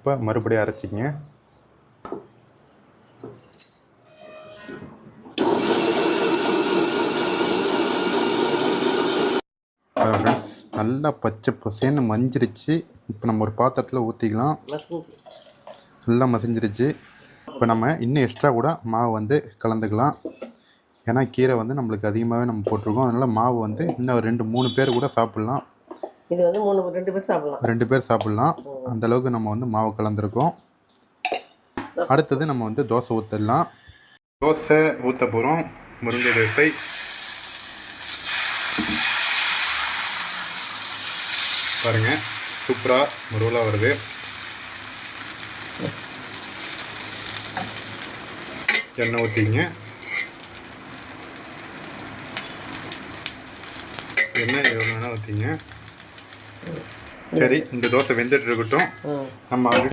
இப்போ மறுபடியும் அரைச்சிங்க. ஃப்ரெண்ட்ஸ் நல்லா பச்சை பசேன்னு மஞ்சிருச்சு. இப்போ நம்ம ஒரு பாத்திரத்தில் ஊற்றிக்கலாம். நல்லா மசிஞ்சிருச்சு. இப்போ நம்ம இன்னும் எக்ஸ்ட்ரா கூட மாவு வந்து கலந்துக்கலாம். ஏன்னா கீரை வந்து நம்மளுக்கு அதிகமாகவே நம்ம போட்டிருக்கோம். அதனால் மாவு வந்து இன்னும் 2-3 பேர் கூட சாப்பிட்லாம். இது வந்து 2 பேர் சாப்பிட்லாம். 2 பேர் சாப்பிட்லாம். அந்தளவுக்கு நம்ம வந்து மாவு கலந்துருக்கோம். அடுத்தது நம்ம வந்து தோசை ஊற்றிடலாம். தோசை ஊற்ற போகிறோம். முருங்கை தோசை. பாருங்கள், சூப்பராக முருகலாக வருது. எண்ணெய் ஊற்றிங்க. எண்ணெய் எவ்வளோ வேணால் ஊற்றிங்க. சரி, இந்த தோசை வெந்துட்டு இருக்கட்டும். நம்ம